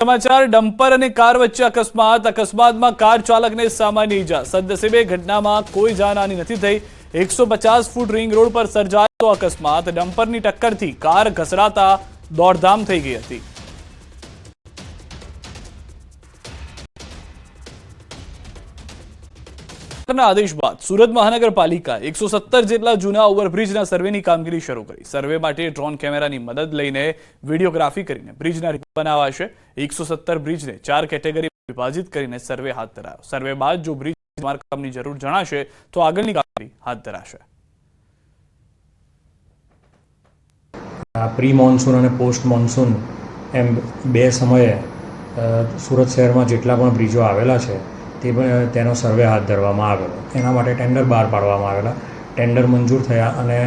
समाचार डंपर અને કાર વચ્ચે અકસ્માતમાં કાર ચાલકને સામાન્ય ઈજા સદનસીબે ઘટનામાં કોઈ જાનહાનિ નથી થઈ 150 ફૂટ રિંગ રોડ પર સર્જાયો અકસ્માત ડમ્પરની ટક્કરથી કાર ઘસડાતા દોડધામ થઈ ગઈ હતી आदेश बाद सूरत महानगरपालिका 170 જેટલા જૂના ઓવરબ્રિજના સર્વેની કામગીરી શરૂ કરી સર્વે માટે ડ્રોન કેમેરાની મદદ લઈને વિડિયોગ્રાફી કરીને બ્રિજના રિપોર્ટ બનાવાશે 170 બ્રિજને 4 કેટેગરી વિભાજિત કરીને સર્વે હાથ ધરાયો સર્વે બાદ જો બ્રિજ સમારકામની જરૂર જણાશે તો આગળની કામગીરી હાથ ધરાશે પ્રી મોન્સૂન અને પોસ્ટ મોન્સૂન એમ બે સમયે સુરત શહેરમાં જેટલા પણ બ્રિજો આવેલા છે તેનો સર્વે હાથ ધરવામાં આવેલો એના માટે ટેન્ડર બહાર પાડવામાં આવેલા ટેન્ડર મંજૂર થયા અને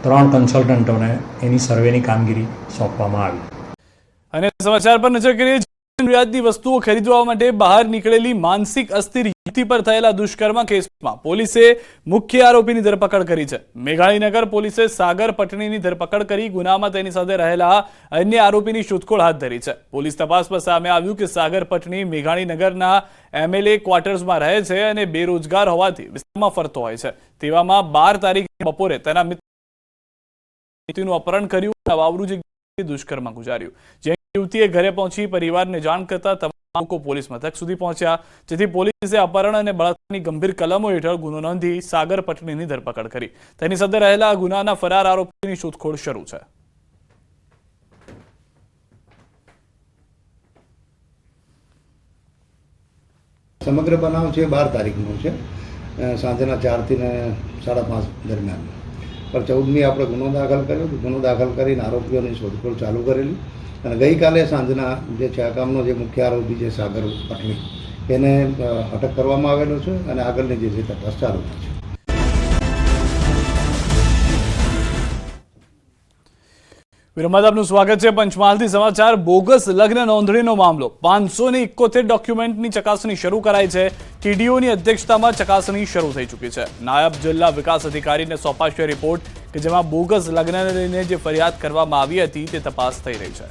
3 કન્સલ્ટન્ટોને એની સર્વેની કામગીરી સોંપવામાં આવી અને સમાચાર પર નજર કરીએ જરૂરિયાતની વસ્તુઓ ખરીદવા માટે બહાર નીકળેલી માનસિક અસ્થિર યુવતી પર થયેલા દુષ્કર્મ કેસમાં પોલીસે મુખ્ય આરોપીની ધરપકડ કરી છે મેઘાણીનગર પોલીસે સાગર પટણીની ધરપકડ કરી ગુનામાં તેની સાથે રહેલા અન્ય આરોપીની શોધખોળ હાથ ધરી છે પોલીસ તપાસમાં સામે આવ્યું કે સાગર પટણી મેઘાણીનગરના એમએલએ ક્વાર્ટર્સમાં રહે છે અને બેરોજગાર હોવાથી વિસ્તારમાં ફરતો હોય છે તેવામાં 12 તારીખે બપોરે તેના મિત્રનું અપહરણ કર્યું વાવરૂ જગ્યાએ દુષ્કર્મ ગુજાર્યું યુવતીએ ઘરે પહોંચી પરિવારને જાણ કરતા તમામ લોકો પોલીસ મથક સુધી પહોંચ્યા જેથી પોલીસે અપહરણ અને બળાત્કારની ગંભીર કલમો હેઠળ ગુનો નોંધી સાગર પટણીની ધરપકડ કરી તેની સાથે રહેલા ગુનાના ફરાર આરોપીની શોધખોળ શરૂ છે સમગ્ર બનાવ છે 12 તારીખનો છે સાંજના 4 થી 5:30 દરમિયાન પર 14મી આપણે ગુનો દાખલ કરીને આરોપીઓની શોધખોળ ચાલુ કરેલી અને ગઈકાલે સાંજના જે છાકામનો જે મુખ્ય આરોપી છે સાગર પટણી એને અટક કરવામાં આવેલો છે અને આગળની જે તપાસ ચાલુ છે વિરમદ આપનું સ્વાગત છે પંચમહાલથી સમાચાર બોગસ લગ્ન નોંધણીનો મામલો 571 ડોક્યુમેન્ટની ચકાસણી શરૂ કરાઈ છે ટીડીઓની અધ્યક્ષતામાં ચકાસણી શરૂ થઈ ચૂકી છે નાયબ જિલ્લા વિકાસ અધિકારીને સોંપાશે રિપોર્ટ કે જેમાં બોગસ લગ્નને લઈને જે ફરિયાદ કરવામાં આવી હતી તે તપાસ થઈ રહી છે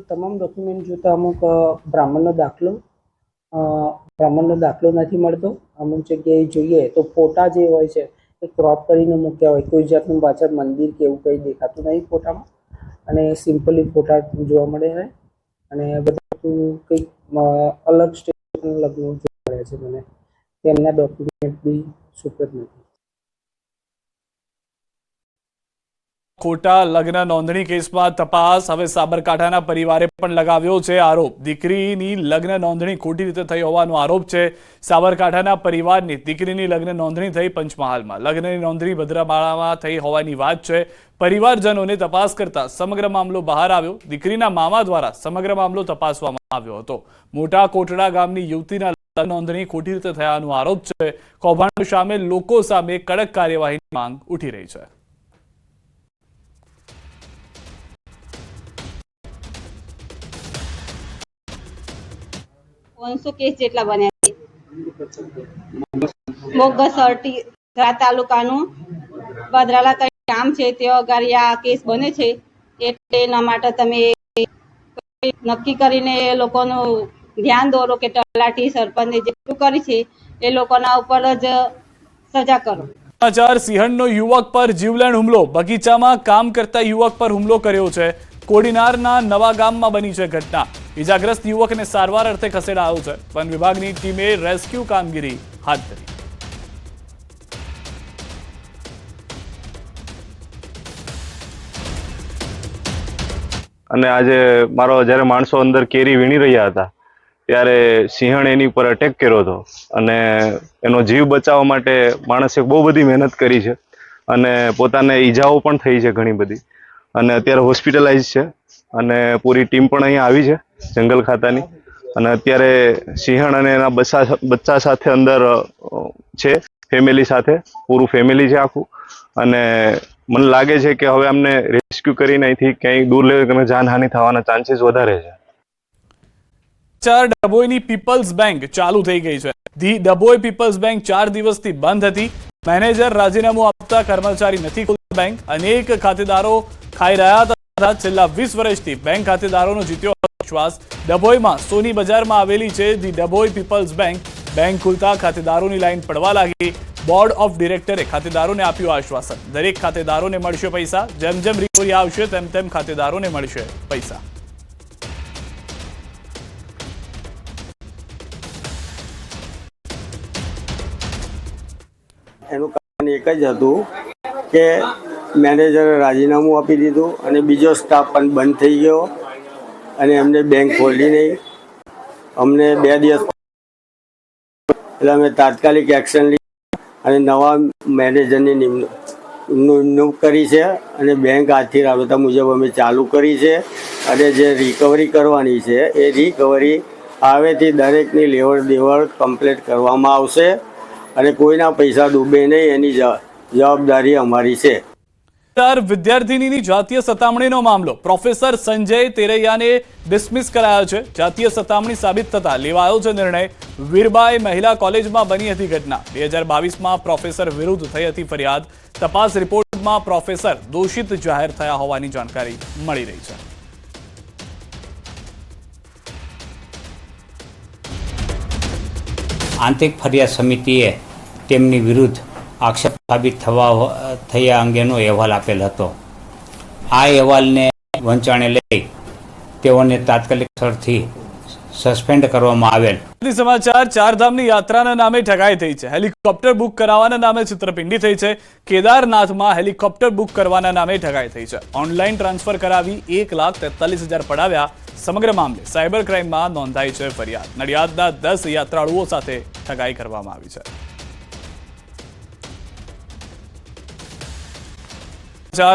તમામ ડોક્યુમેન્ટ જોતા અમુક બ્રાહ્મણનો દાખલો નથી મળતો અમુક જગ્યાએ જોઈએ તો ફોટા જે હોય છે એ ક્રોપ કરીને મૂક્યા હોય કોઈ જાતનું પાછળ મંદિર કે એવું કંઈ દેખાતું નહીં ફોટામાં અને સિમ્પલી ફોટા જોવા મળે છે અને બધું કંઈક અલગ સ્ટેટનું લગ્ન જોવા મળે છે મને તેમના ડોક્યુમેન્ટ બી સુપ્રત નથી ખોટા લગ્ન નોંધણી કેસમાં તપાસ હવે સાબરકાંઠાના પરિવારે પણ લગાવ્યો છે આરોપ દીકરીની લગ્ન નોંધણી ખોટી રીતે થઈ હોવાનો આરોપ છે સાબરકાંઠાના પરિવારની દીકરીની લગ્ન નોંધણી થઈ પંચમહાલમાં લગ્નની નોંધણી ભદ્રમાળામાં થઈ હોવાની વાત છે પરિવારજનોને તપાસ કરતા સમગ્ર મામલો બહાર આવ્યો દીકરીના મામા દ્વારા સમગ્ર મામલો તપાસવામાં આવ્યો હતો મોટા કોટડા ગામની યુવતીના લગ્ન નોંધણી ખોટી રીતે થયાનો આરોપ છે કૌભાંડ સામે લોકો સામે કડક કાર્યવાહીની માંગ ઉઠી રહી છે 500 કેસ જેટલા બન્યા છે બોગસ તાલુકાનું બદરાલા કઈ ગામ છે તે અગારી આ કેસ બને છે એટલે એના માટે તમે નક્કી કરીને એ લોકોનું ધ્યાન દોરો કે તલાટી સરપંચને જેટલું કરી છે એ લોકોના ઉપર જ સજા કરો સમાચાર સિંહણનો યુવક પર જીવલેણ હુમલો બગીચામાં કામ કરતા યુવક પર હુમલો કર્યો છે કોડીનારના નવા ગામમાં બની છે ઘટના ઇજાગ્રસ્ત યુવકને સારવાર અર્થે ખસેડાયો છે વન વિભાગની ટીમે રેસ્ક્યુ કામગીરી હાથ ધરી અને આજે જ્યારે માણસો અંદર કેરી વીણી રહ્યા હતા ત્યારે સિંહણ એની ઉપર અટેક કર્યો હતો અને એનો જીવ બચાવવા માટે માણસે બહુ બધી મહેનત કરી છે અને પોતાને ઈજાઓ પણ થઈ છે ઘણી બધી અને અત્યારે હોસ્પિટલાઇઝ છે અને પૂરી ટીમ પણ અહીંયા આવી છે જંગલ ખાતાની અને અત્યારે સિંહણ અને એના બચ્ચા સાથે અંદર છે ફેમિલી સાથે પૂરું ફેમિલી છે આખું અને મને લાગે છે કે હવે અમને રેસ્ક્યુ કરીને અહીંથી ક્યાંય દૂર લઈ જાનહાનિ થવાના ચાન્સીસ વધારે છે ડભોઈની પીપલ્સ બેંક ચાલુ થઈ ગઈ છે ધી ડભોઈ પીપલ્સ બેંક 4 દિવસથી બંધ હતી મેનેજર રાજીનામું આપતા કર્મચારી નથી ખોલતા બેંક. અનેક ખાતેદારો ખાઈ રહ્યા હતા. છેલ્લા 20 વર્ષથી બેંક ખાતેદારોનો જીત્યો વિશ્વાસ. ડભોઈમાં સોની બજારમાં આવેલી છે the Dabhoi people's bank. Bank ખુલતા ખાતેદારોની લાઈન પડવા લાગી. બોર્ડ ઓફ ડિરેક્ટરે ખાતેદારોને આપ્યું આશ્વાસન. દરેક ખાતેદારોને મળશે પૈસા. જેમ જેમ રિકવરી આવશે તેમ તેમ ખાતેદારોને મળશે પૈસા. એનું કારણ એક જ હતું કે મેનેજરે રાજીનામું આપી દીધું અને બીજો સ્ટાફ પણ બંધ થઈ ગયો અને એમને બેંક ખોલી નહીં. અમને 2 દિવસ એટલે અમે તાત્કાલિક એક્શન લીધી અને નવા મેનેજરની નિમણૂક કરી છે અને બેંક આજથી રાબેતા મુજબ અમે ચાલુ કરી છે અને જે રિકવરી કરવાની છે એ રિકવરી હવેથી દરેકની લેવડ દેવડ કમ્પ્લીટ કરવામાં આવશે અને કોઈના પૈસા ડૂબે નહીં એની જવાબદારી અમારી છે. વિદ્યાર્થીનીની જાતીય સતામણીનો મામલો. પ્રોફેસર સંજય તેરૈયાને ડિસમિસ કરાયો છે. જાતીય સતામણી સાબિત થતા લેવાયો છે નિર્ણય. વીરબાઈ મહિલા કોલેજમાં બની હતી ઘટના. 2022માં પ્રોફેસર વિરુદ્ધ થઈ હતી ફરિયાદ. તપાસ રિપોર્ટમાં પ્રોફેસર દોષિત જાહેર થયા હોવાની જાણકારી મળી રહી છે. આંતરિક ફરિયાદ સમિતિએ તેમની વિરુદ્ધ આક્ષેપ સાબિત થયા અંગેનો અહેવાલ આપેલ હતો. આ અહેવાલને વંચાણે લઈ તેઓને તાત્કાલિક અસરથી સસ્પેન્ડ કરવામાં આવેલ. સમાચાર. ચારધામની યાત્રાના નામે ઠગાઈ થઈ છે. હેલિકોપ્ટર બુક કરાવવાના નામે છિતરપિંડી થઈ છે. કેદારનાથમાં હેલિકોપ્ટર બુક કરવાના નામે ઠગાઈ થઈ છે. ઓનલાઈન ટ્રાન્સફર કરાવી 1,43,000 પડાવ્યા. સમગ્ર મામલે સાયબર ક્રાઇમમાં નોંધાઈ છે ફરિયાદ. નડિયાદના 10 યાત્રાળુઓ સાથે ઠગાઈ કરવામાં આવી છે.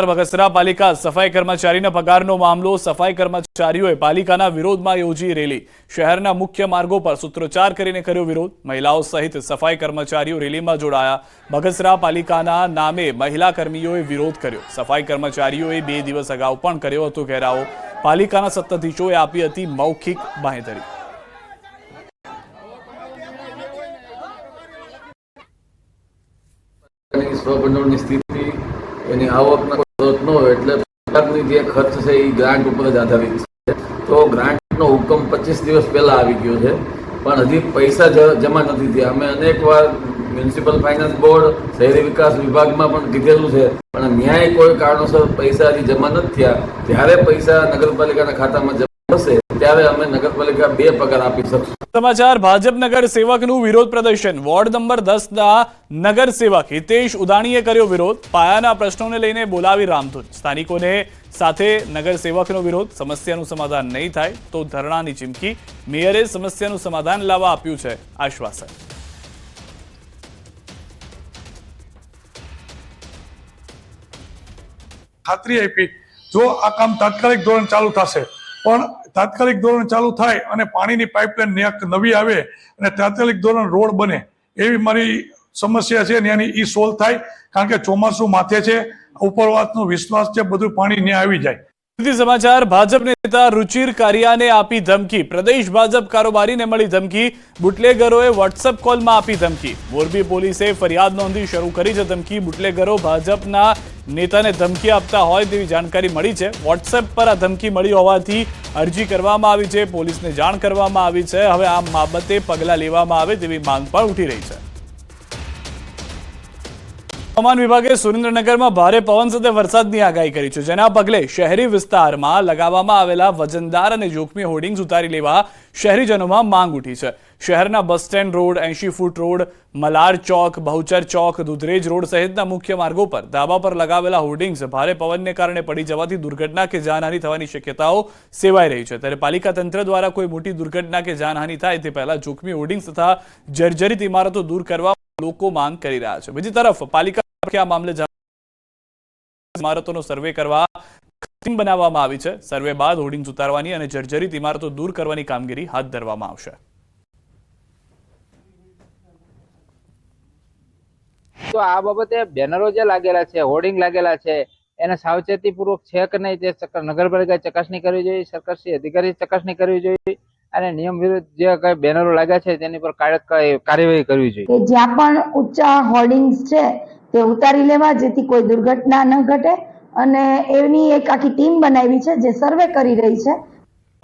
બગસરા પાલિકા સફાઈ કર્મચારીના પગારનો મામલો. સફાઈ કર્મચારીઓએ પાલિકાના વિરોધમાં યોજી રેલી. શહેરના મુખ્ય માર્ગો પર સૂત્રોચ્ચાર કરીને કર્યો વિરોધ. મહિલાઓ સહિત સફાઈ કર્મચારીઓ રેલીમાં જોડાયા. બગસરા પાલિકાના નામે મહિલા કર્મીઓએ વિરોધ કર્યો. સફાઈ કર્મચારીઓએ 2 દિવસ અગાઉ પણ કર્યો હતો ઘેરાવો. પાલિકાના સત્તાધીશોએ આપી હતી મૌખિક બાંહેધરી. એની આવકના સ્ત્રોત ન હોય એટલે સરકારની જે ખર્ચ છે એ ગ્રાન્ટ ઉપર જ આધારિત છે. તો ગ્રાન્ટનો હુકમ 25 દિવસ પહેલા આવી ગયો છે પણ હજી પૈસા જમા નથી થયા. અમે અનેક વાર મ્યુનિસિપલ ફાઇનાન્સ બોર્ડ, શહેરી વિકાસ વિભાગમાં પણ કીધેલું છે પણ ન્યાય કોઈ કારણોસર પૈસા હજી જમા નથી થયા. જ્યારે પૈસા નગરપાલિકાના ખાતામાં જમા થશે ત્યારે અમે નગરપાલિકા 2 પગાર આપી શકશું. સમાચાર. ભાજપ નગર સેવકનું વિરોધ પ્રદર્શન. વોર્ડ નંબર 10ના નગર સેવક હિતેશ ઉદાણીએ કર્યો વિરોધ. પાયાના પ્રશ્નોને લઈને બોલાવી રામધૂન. સ્થાનિકોને સાથે નગર સેવકનો વિરોધ. સમસ્યાનું સમાધાન નહીં થાય તો ધરણાની ચીમકી. મેયરે સમસ્યાનું સમાધાન લાવવા આપ્યું છે આશ્વાસન. ખાતરી આપી જો આ કામ તાત્કાલિક ધોરણે ચાલુ થશે પણ તાત્કાલિક ધોરણે ચાલુ થાય અને પાણીની પાઇપલાઇન નવી આવે અને તાત્કાલિક ધોરણે રોડ બને એવી મારી સમસ્યા છે. ત્યાંની એ સોલ્વ થાય કારણ કે ચોમાસું માથે છે, ઉપરવાસનો વિશ્વાસ છે, બધું પાણી ત્યાં આવી જાય. સમાચાર. ભાજપ નેતા રુચિર કારિયાને આપી ધમકી. પ્રદેશ ભાજપ કારોબારીને મળી ધમકી. બુટલેગરોએ વોટ્સએપ કોલમાં આપી ધમકી. મોરબી પોલીસે ફરિયાદ નોંધી શરૂ કરી છે ધમકી. બુટલેગરો ભાજપના નેતાને ધમકી આપતા હોય તેવી જાણકારી મળી છે. વોટ્સએપ પર આ ધમકી મળી હોવાથી અરજી કરવામાં આવી છે. પોલીસને જાણ કરવામાં આવી છે. હવે આ બાબતે પગલાં લેવામાં આવે તેવી માંગ પણ ઉઠી રહી છે. હવામાન વિભાગે સુરેન્દ્રનગરમાં ભારે પવન સાથે વરસાદની આગાહી કરી છે, જેના પગલે શહેરી વિસ્તારમાં લગાવવામાં આવેલા વજનદાર અને જોખમી હોર્ડિંગ્સ ઉતારી લેવા શહેરીજનોમાં માંગ ઉઠી છે. શહેરના bus stand road, 80 feet road, Malar Chowk, Bahuchar Chowk, Dudhrej road સહિતના મુખ્ય માર્ગો પર ધાબા પર લગાવેલા હોર્ડિંગ્સ ભારે પવનને કારણે પડી જવાથી દુર્ઘટના કે જાનહાનિ થવાની શક્યતાઓ સેવાઈ રહી છે. ત્યારે પાલિકા તંત્ર દ્વારા કોઈ મોટી દુર્ઘટના કે જાનહાનિ થાય તે પહેલા જોખમી હોર્ડિંગ્સ તથા જર્જરિત ઇમારતો દૂર કરવા લોકો માંગ કરી રહ્યા છે. બીજી તરફ પાલિકા આ મામલે ઇમારતોનો સર્વે કરવા ટીમ બનાવવામાં આવી છે. સર્વે બાદ હોર્ડિંગ્સ ઉતારવાની અને જર્જરિત ઇમારતો દૂર કરવાની કામગીરી હાથ ધરવામાં આવશે. તો આ બાબતે બેનરો જે લાગેલા છે, હોર્ડિંગ લાગેલા છે, એને સાવચેતીપૂર્વક છે કે નહીં તે નગરપાલિકાએ ચકાસણી કરવી જોઈએ, સરકારશ્રી અધિકારી ચકાસણી કરવી જોઈએ અને નિયમ વિરુદ્ધ જે કઈ બેનરો લાગ્યા છે તેની પર કડક કાર્યવાહી કરવી જોઈએ. કે જ્યાં પણ ઊંચા હોર્ડિંગ્સ છે તે ઉતારી લેવા, જેથી કોઈ દુર્ઘટના ન ઘટે, અને એની એક આખી ટીમ બનાવી છે જે સર્વે કરી રહી છે.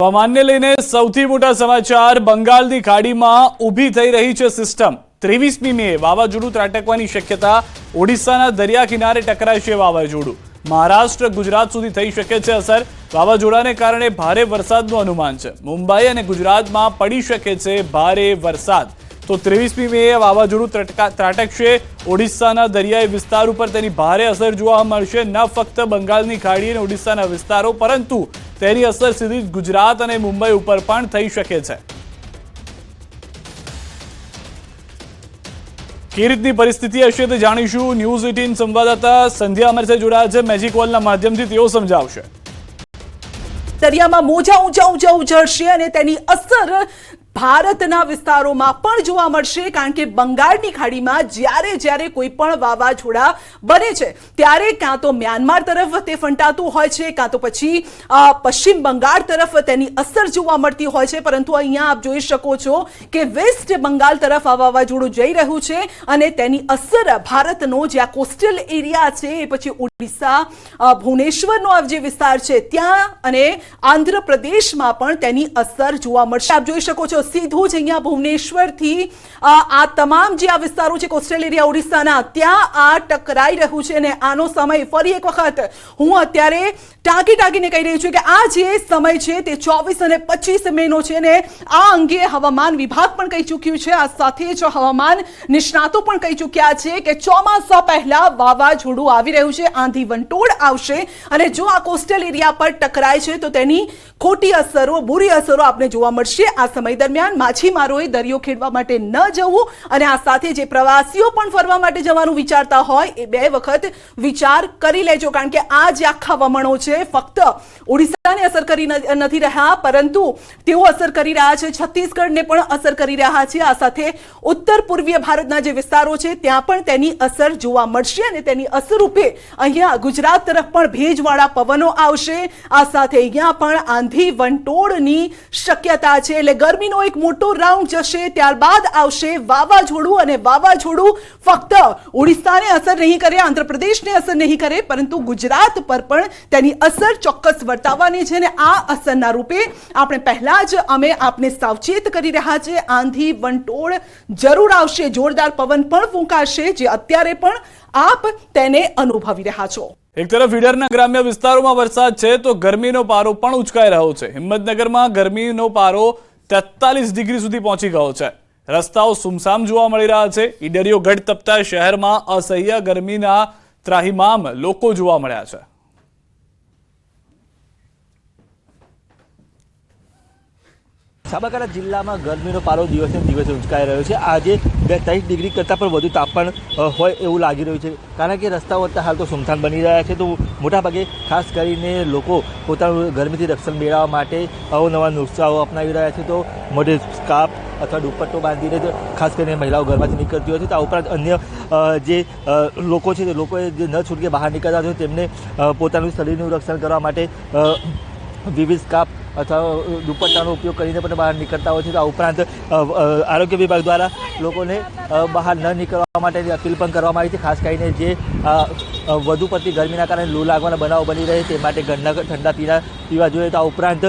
હવામાનને લઈને સૌથી મોટા સમાચાર. બંગાળની ખાડીમાં ઊભી થઈ રહી છે સિસ્ટમ. 23મી મે વાવાઝોડું ત્રાટકવાની શક્યતા. ઓડિશાના દરિયા કિનારે ટકરાશે વાવાઝોડું. મહારાષ્ટ્ર ગુજરાત સુધી થઈ શકે છે અસર. વાવાઝોડાને કારણે ભારે વરસાદનું અનુમાન છે. મુંબઈ અને ગુજરાતમાં પડી શકે છે ભારે વરસાદ. તો 23મી મે વાવાઝોડું ત્રાટકશે. ઓડિશાના દરિયાઈ વિસ્તાર ઉપર તેની ભારે અસર જોવા મળશે. ન ફક્ત બંગાળની ખાડી અને ઓડિશાના વિસ્તારો, પરંતુ તેની અસર સીધી ગુજરાત અને મુંબઈ ઉપર પણ થઈ શકે છે. કેવી રીતની પરિસ્થિતિ હશે તે જાણીશું. ન્યૂઝ 18 સંવાદદાતા સંધ્યા અમારી સાથે જોડાયા છે. મેજિક વોલના માધ્યમથી તેઓ સમજાવશે. દરિયામાં મોજા ઊંચા ઉછળશે અને તેની અસર ભારતના વિસ્તારોમાં પણ જોવા મળશે. કારણ કે બંગાળની ખાડીમાં જ્યારે કોઈ પણ વાવાઝોડા બને છે ત્યારે કાં તો મ્યાનમાર તરફ તે ફંટાતું હોય છે, કાં તો પછી પશ્ચિમ બંગાળ તરફ તેની અસર જોવા મળતી હોય છે. પરંતુ અહીંયા આપ જોઈ શકો છો કે વેસ્ટ બંગાળ તરફ આ વાવાઝોડું જઈ રહ્યું છે અને તેની અસર ભારતનો જ્યાં કોસ્ટલ એરિયા છે, એ પછી ઓડિશા, ભુવનેશ્વરનો જે વિસ્તાર છે ત્યાં અને આંધ્રપ્રદેશમાં પણ તેની અસર જોવા મળશે. આપ જોઈ શકો છો સીધું જ અહીંયા ભુવનેશ્વરથી આ તમામ જે આ વિસ્તારો છે કોસ્ટલ એરિયા ઓડિશાના, ત્યાં આ ટકરાઈ રહ્યું છે. અને આનો સમય ફરી એક વખત હું અત્યારે ટાંકીને કહી રહી છું કે આ જે સમય છે તે 24 અને 25 મેનો છે ને આ અંગે હવામાન વિભાગ પણ કહી ચૂક્યું છે. આ સાથે જ હવામાન નિષ્ણાતો પણ કહી ચૂક્યા છે કે ચોમાસા પહેલા વાવાઝોડું આવી રહ્યું છે, આંધી વંટોળ આવશે અને જો આ કોસ્ટલ એરિયા પર ટકરાય છે તો તેની ખોટી અસરો, બુરી અસરો આપણે જોવા મળશે. આ સમય દરમિયાન માછીમારોએ દરિયો ખેડવા માટે ન જવું અને આ સાથે જે પ્રવાસીઓ પણ ફરવા માટે જવાનું વિચારતા હોય એ 2 વખત વિચાર કરી લેજો. કારણ કે આ જે આખા વમણો છે ફક્ત ઓડિશાને અસર કરી નથી રહ્યા, પરંતુ તેઓ અસર કરી રહ્યા છે છત્તીસગઢને પણ અસર કરી રહ્યા છે. આ સાથે ઉત્તર પૂર્વીય ભારતના જે વિસ્તારો છે ત્યાં પણ તેની અસર જોવા મળશે અને તેની અસર રૂપે અહીંયા ગુજરાત તરફ પણ ભેજવાળા પવનો આવશે. આ સાથે અહીંયા પણ આંધી વંટોળની શક્યતા છે. એટલે ગરમીનો એક મોટો રાઉન્ડ જશે, ત્યારબાદ આવશે વાવાઝોડું. અને વાવાઝોડું ફક્ત ઓડિશાને અસર નહીં કરે, આંધ્રપ્રદેશને અસર નહીં કરે, પરંતુ ગુજરાત પર પણ તેની અસર ચોક્કસ વર્તાવવાની છે. અને આ અસરના રૂપે આપણે પહેલા જ અમે આપને સાવચેત કરી રહ્યા છે. આંધી વંટોળ જરૂર આવશે, જોરદાર પવન પણ ફૂંકાશે, જે અત્યારે પણ આપ તેને અનુભવી રહ્યા છો. એક તરફ ઈડરના ગ્રામ્ય વિસ્તારોમાં વરસાદ છે તો ગરમીનો પારો પણ ઉચકાઈ રહ્યો છે. હિંમતનગરમાં ગરમીનો પારો 43 ડિગ્રી સુધી પહોંચી ગયો છે. રસ્તાઓ સુમસામ જોવા મળી રહ્યા છે. ઈડરીઓ ગઢ તપતા શહેરમાં અસહ્ય ગરમીના ત્રાહિમામ લોકો જોવા મળ્યા છે. સાબરકાંઠા જિલ્લામાં ગરમીનો પારો દિવસે દિવસે ઉંચકાઈ રહ્યો છે. આજે 43 ડિગ્રી કરતાં પણ વધુ તાપમાન હોય એવું લાગી રહ્યું છે. કારણ કે રસ્તાઓ અત્યારે હાલ તો સુમસાન બની રહ્યા છે. તો મોટાભાગે ખાસ કરીને લોકો પોતાનું ગરમીથી રક્ષણ મેળવવા માટે અવનવા નુસ્ખાઓ અપનાવી રહ્યા છે. તો મોઢે સ્કાર્ફ અથવા દુપટ્ટો બાંધીને ખાસ કરીને મહિલાઓ ઘરમાંથી નીકળતી હોય છે. તો આ ઉપરાંત અન્ય જે લોકો છે તે લોકોએ જે ન છૂટકે બહાર નીકળતા હોય તેમને પોતાનું શરીરનું રક્ષણ કરવા માટે વિવિધ સ્કાર્ફ અથવા દુપટ્ટાનો ઉપયોગ કરીને પણ બહાર નીકળતા હોય છે. તો આ ઉપરાંત આરોગ્ય વિભાગ દ્વારા લોકોને બહાર ન નીકળવા માટેની અપીલ પણ કરવામાં આવી છે. ખાસ કરીને જે વધુ પડતી ગરમીના કારણે લૂ લાગવાના બનાવો બની રહે તે માટે ઘરના ઠંડા પીવા જોઈએ. તો આ ઉપરાંત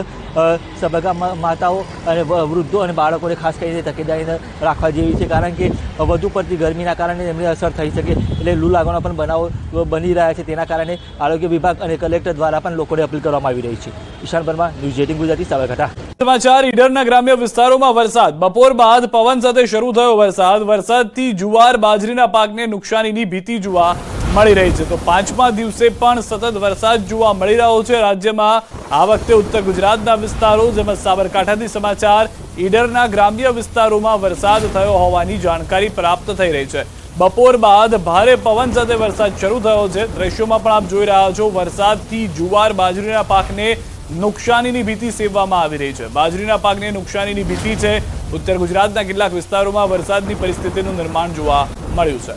સબગા માતાઓ અને વૃદ્ધો અને બાળકોને ખાસ કરીને તકેદારીને રાખવા જેવી છે. કારણ કે વધુ પડતી ગરમીના કારણે એમને અસર થઈ શકે, એટલે લૂ લાગવાના પણ બનાવો બની રહ્યા છે. તેના કારણે આરોગ્ય વિભાગ અને કલેક્ટર દ્વારા પણ લોકોને અપીલ કરવામાં આવી રહી છે. ઈશાન વર્મા, ન્યૂઝ 18 ગુજરાતી, સાબરકાંઠા. સમાચાર ઈડરના ગ્રામ્ય વિસ્તારોમાં વરસાદ. બપોર બાદ પવન સાથે શરૂ થયો વરસાદ. વરસાદથી જુવાર બાજરીના પાકને નુકસાનીની ભીતિ જોવા મળી રહી છે. તો 5મા દિવસે પણ સતત વરસાદ જોવા મળી રહ્યો છે રાજ્યમાં. આ વખતે ઉત્તર ગુજરાતના વિસ્તારો જેમાં સાબરકાંઠાથી સમાચાર. ઈડરના ગ્રામ્ય વિસ્તારોમાં વરસાદ થયો હોવાની જાણકારી પ્રાપ્ત થઈ રહી છે. બપોર બાદ ભારે પવન સાથે વરસાદ શરૂ થયો છે. દ્રશ્યોમાં પણ આપ જોઈ રહ્યા છો વરસાદથી જુવાર બાજરીના પાકને નુકસાનીની ભીતિ સેવવામાં આવી રહી છે. બાજરીના પાકને નુકસાનીની ભીતિ છે. ઉત્તર ગુજરાતના કેટલાક વિસ્તારોમાં વરસાદની પરિસ્થિતિનું નિર્માણ જોવા મળ્યું છે.